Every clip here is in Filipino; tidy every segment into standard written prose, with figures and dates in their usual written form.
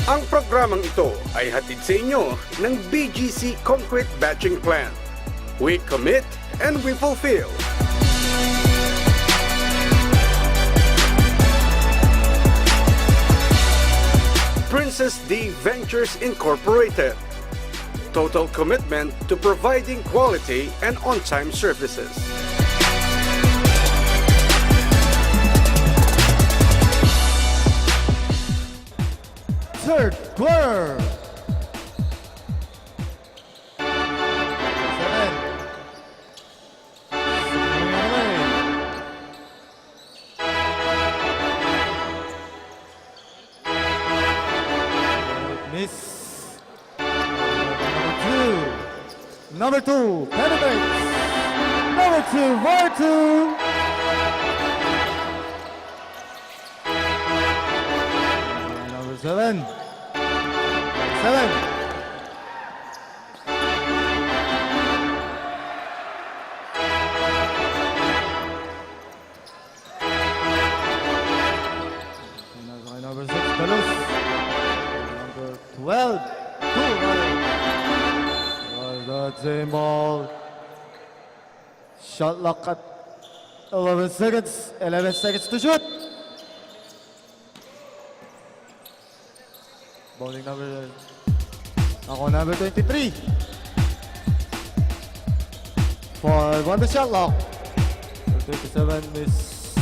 Ang programang ito ay hatid sa inyo ng BGC Concrete Batching Plant. We commit and we fulfill. Princess D Ventures Incorporated. Total commitment to providing quality and on-time services. Third quarter. 7. Miss. Number 2 penetrates. Number 2 for 2. Number 7. 7. Number 6, Dalus. Number 12, 2. The same ball. Shot lock at 11 seconds. 11 seconds to shoot. Bowling number 23. 4 on the shot lock. 27 is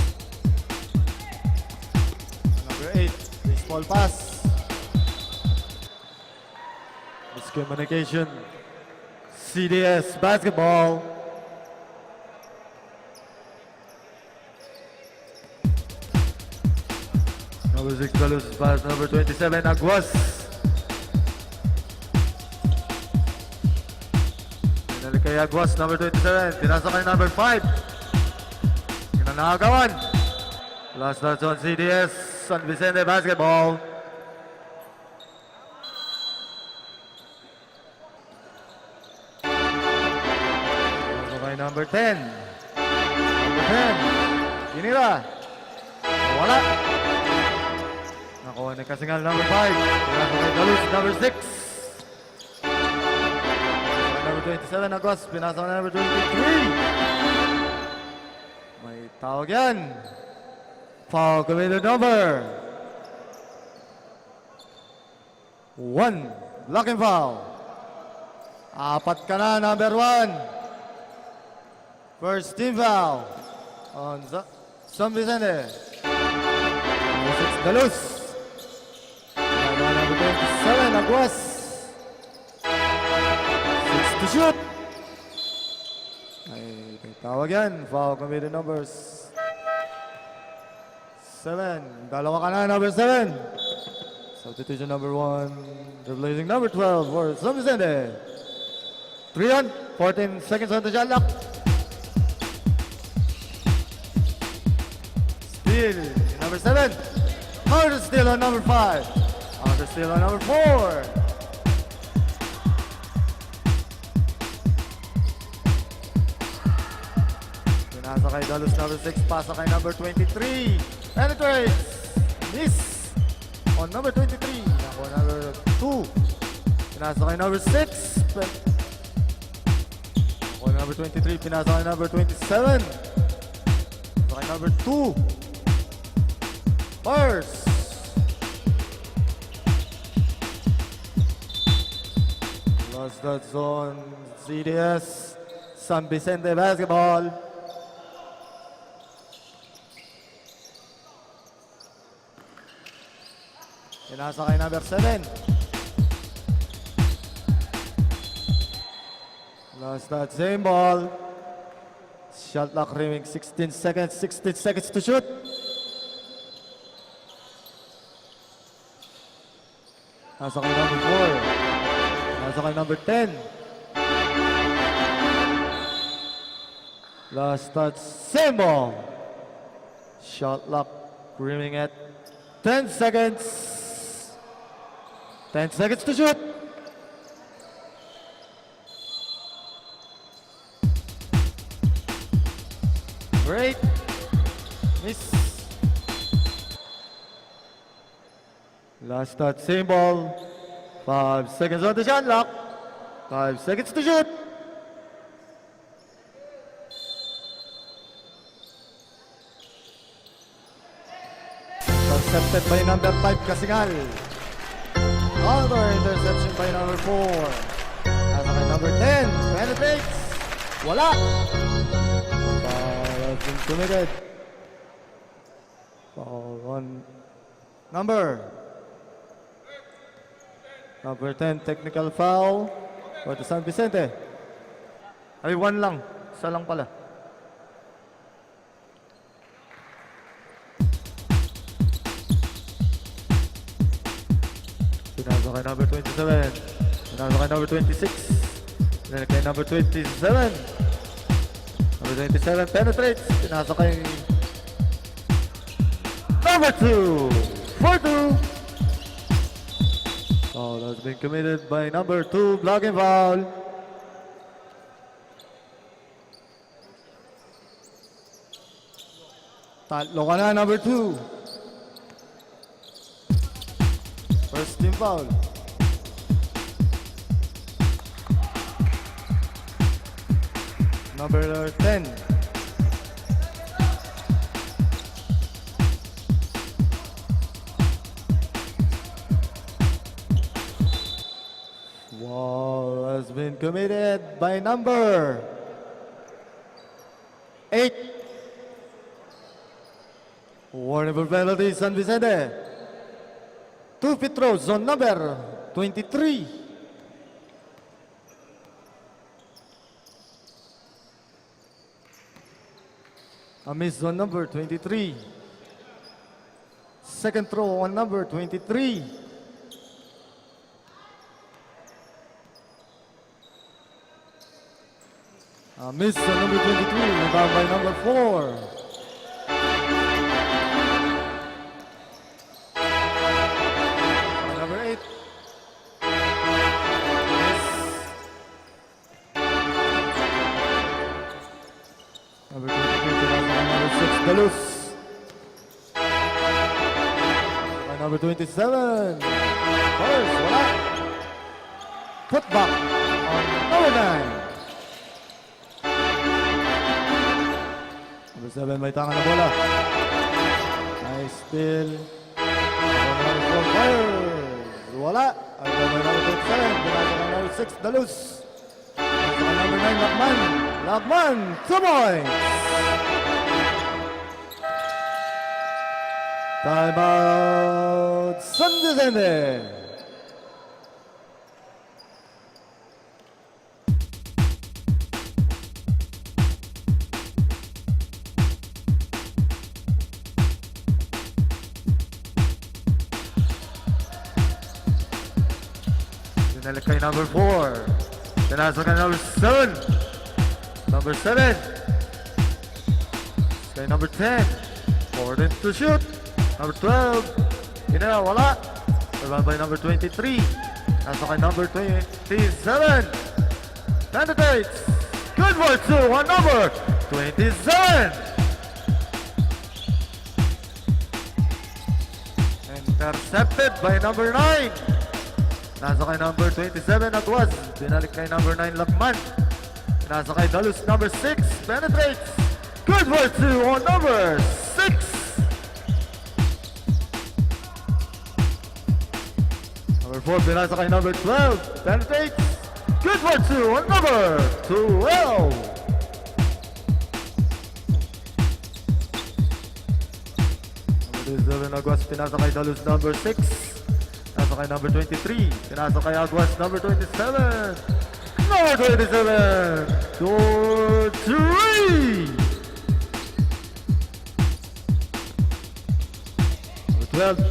number 8. Baseball pass. Miscommunication. CDS basketball. Number 6 Dalus pass. Number 27 Aguas. Pinalik kay Aguas. Number 27. Pinasa kay number 5. Pinanagawan. Last touch on CDS. San Vicente basketball. Number 10. Number 10. Inira. Wala. Nakuha ni Kasingal. Number 5. Pinasa kay Dalus. Number 6. Number 27. Agos. Pinasa kay number 23. May tawag yan. Foul committed number 1. Blocking foul. Apat ka na. Number 1. First team foul on San Vicente. Number 6, Dalus. Number 27, Aguas. 6 to shoot. Ay, tawag yan. Foul committed numbers 7. Dalawa ka na, number 7. Substitution number 1. Replacing number 12 for San Vicente. 3 on, 14 seconds on the shot clock. Number 7. Counter steal on number 5. Counter steal on number 4. Pinasa kay Dalus number 6. Pasa kay number 23. Penetrates. Miss on number 23. Ako number 2. Pinasa kay number 6. Ako number 23. Pinasa kay number 27. Pinasa kay number 2. First. Last touch on CDS. San Vicente basketball. Pinasa kay number 7. Last touch, same ball. Shot clock remaining 16 seconds. 16 seconds to shoot. Nasa kay number 4. Nasa kay number 10. Last touch, same ball. Shot clock remaining at 10 seconds. 10 seconds to shoot. Great. Miss. Last touch, same ball. 5 seconds on the shot clock. 5 seconds to shoot. Intercepted by number 5, Kasingal. Another interception by number 4. Nasa kay number 10, penetrates. Wala. Foul has been committed. Foul on number 10, technical foul for the San Vicente. Ay, 1 lang. Isa lang pala. Pinasa kay number 27. Pinasa kay number 26. Then kay number 27. Number 27 penetrates. Pinasa kay number 2. 4-2. Foul has been committed by number 2. Blocking foul. Tatlo ka na, number 2. First team foul. Number 10. Foul has been committed by number 8. Warning for penalty, San Vicente. 2 free throws on number 23. A miss on number 23. Second throw on number 23. A miss on number 23, rebound by number 4. Number 8. Miss. Number 22, number 6, Dalus. By number 27. First, wala. Put back on number 9. Number 7, may tangan na bola. Nice steal. Number 4, fires. Wala. Ay, number 27. Binasa ng number 6, Dalus. Binasa ng number 9, Lakman. Lakman, 2 points. Time out, San Vicente. Dinalik kay number 4. Pinasa kay number 7. Number 7. Kay number 10. Forward to shoot. Number 12. Pinala, wala. Rebound by number 23. Nasa kay number 27. Penetrates. Good for 2 on number 27. Intercepted by number 9. Nasa kay number 27 Agwas. Binalik kay number 9 Lakman. Nasa kay Dalus number 6. Penetrates. Good for 2 on number 6. Number 4 binasa kay number 12. Penetrates. Good for 2 on number 12. Number 27 Agwas. Pinasa kay Dalus number 6. Nasa kay number 23. Pinasa kay Agwas number 27. Number 27. Door 3. Number 12.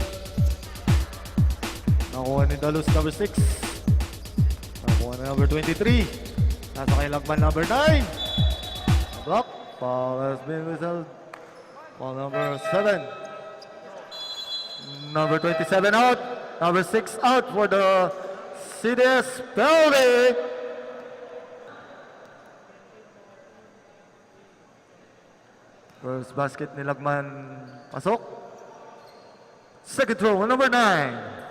Nakuha ni Dalus number 6. Nakuha ni number 23. Nasa kay Lagman number 9. Block. Foul has been whistled. Foul number 7. Number 27 out. Number 6 out for the CDS penalty. First basket ni Lagman pasok. Second throw, number 9.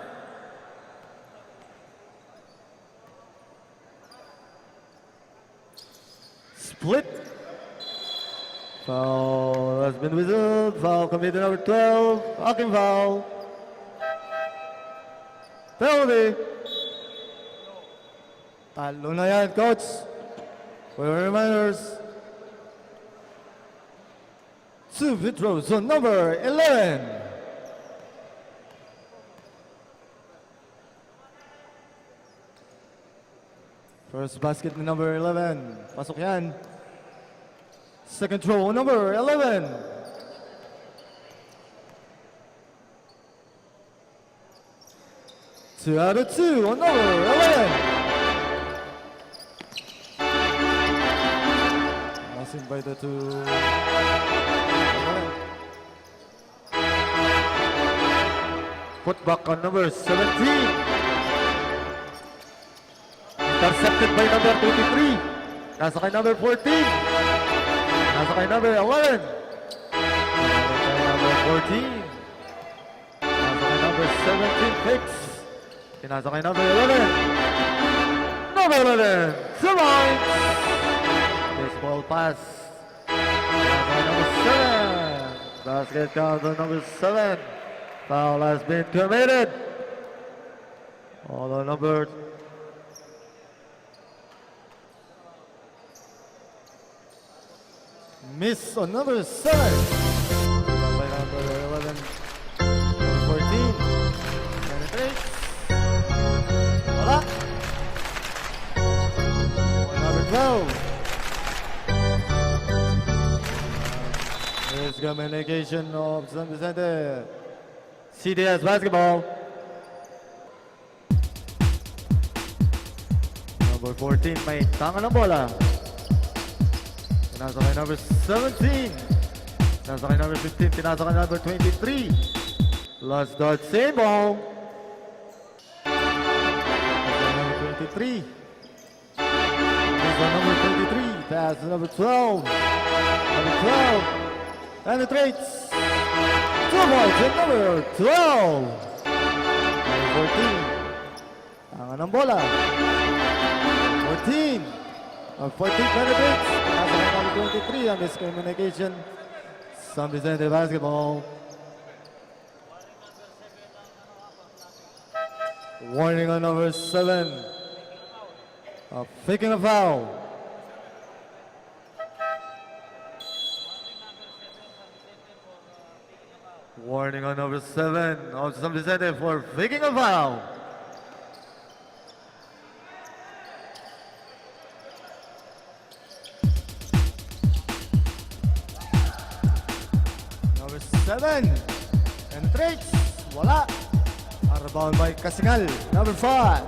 split. Foul has been whistled. Foul committed number 12. Hacking foul. Penalty. Talo na yan, coach. For your reminders. 2 free throws on number 11. First basket ni number 11. Pasok yan. Second throw on number 11. Two out of two on number 11. Was invited to 11. Put back on number 17. Intercepted by number 23. Nasa kay number 14. Nasa kay number 11. Nasa kay number 14. Nasa kay number 17, Fix. Nasa kay number 11. Number 11, Sebastian. Baseball pass. Nasa kay number 7. Basket count on number 7. Foul has been committed. All on number miss on number 7. By number 11. Number 14. Penetrates. Wala. Number 12. There's communication of San Vicente. CDS basketball. Number 14 may tanga ng bola. Pinasa kay number 17. Pinasa kay number 15. Pinasa kay number 23. Last dot, same ball. Number 23. Number 23. Pass to number 12. Number 12. Penetrates. 2 points at number 12. Number 14. Tanga ng bola. 14. 14 penetrates. Nasa number 23 on this communication. San Vicente basketball. Warning on number 7. Faking a foul. Warning on number 7 of San Vicente for faking a foul. Number 7 penetrates. Wala. Rebound by Kasingal. Number 5.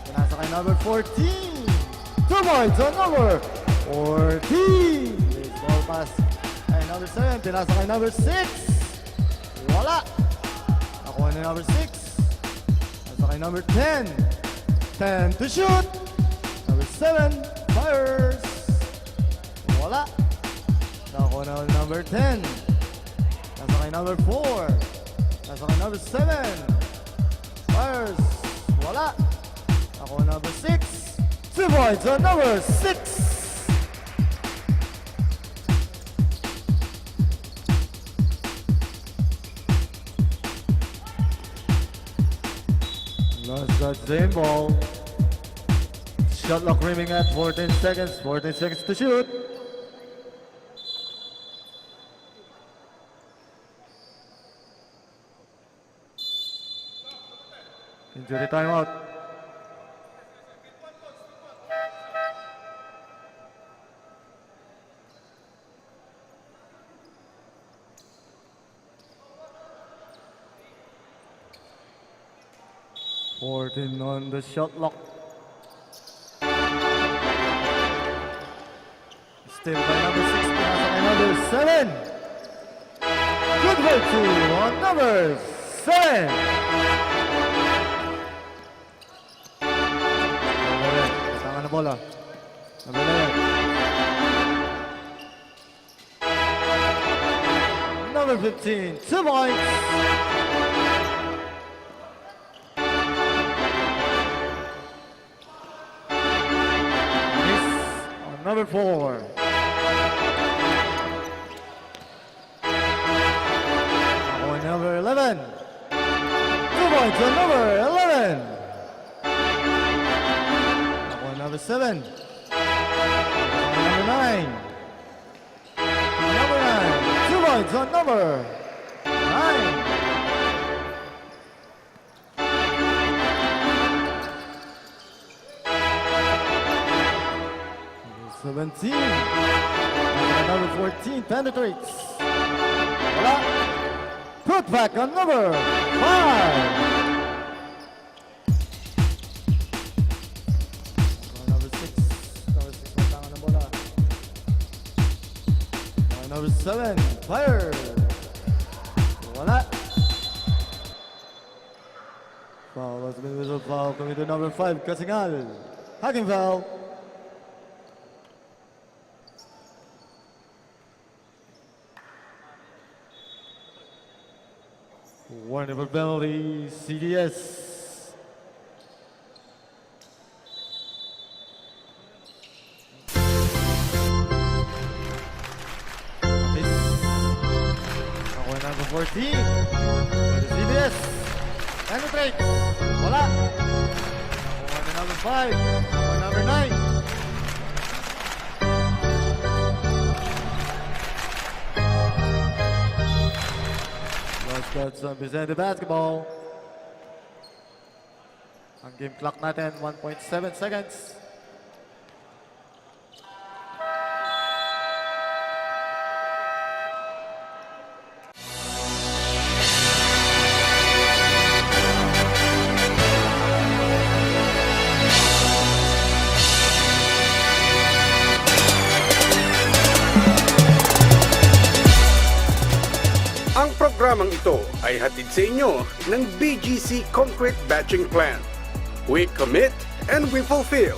Pinasa kay number 14. 2 points on number 14. Baseball pass kay number 7. Pinasa kay number 6. Wala. Nakuha ni number 6. Pinasa kay number 10. 10 to shoot. Number 7 fires. Wala. Nakuha na number 10. Pinasa kay number 4. Pinasa kay number 7. Fires. Wala. Ako number 6. 2 points on number 6. Last that same ball. Shot clock riming at 14 seconds. 14 seconds to shoot. Injury timeout. On the shot clock. Still by number 6, pinasa kay number 7. Good way to on number 7. Tangan na bola. Number 11. Number 15, 2 points. Number 4. number 11. 2 points on number 11. On number 7. Number 9. Number 9. 2 points on number 9. 17. Number 14 penetrates. Wala. Put back on number 5. Number 6. Number 6 patangan ng bola. Number 7. Fire. Wala. Foul. Has been whistled foul. Coming to number 5. Kasingal. Hacking foul. Wonderful penalty, CDS. Ako number 14. For the CDS. Penetrate. Wala. Ako number 5. Ako number 9. That's Vicente basketball. Ang game clock natin, 1.7 seconds. Ang programang ito ay hatid sa inyo ng BGC Concrete Batching Plant. We commit and we fulfill.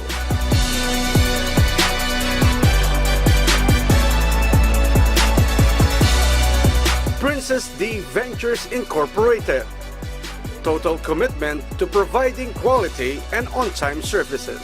Princess D Ventures Incorporated. Total commitment to providing quality and on-time services.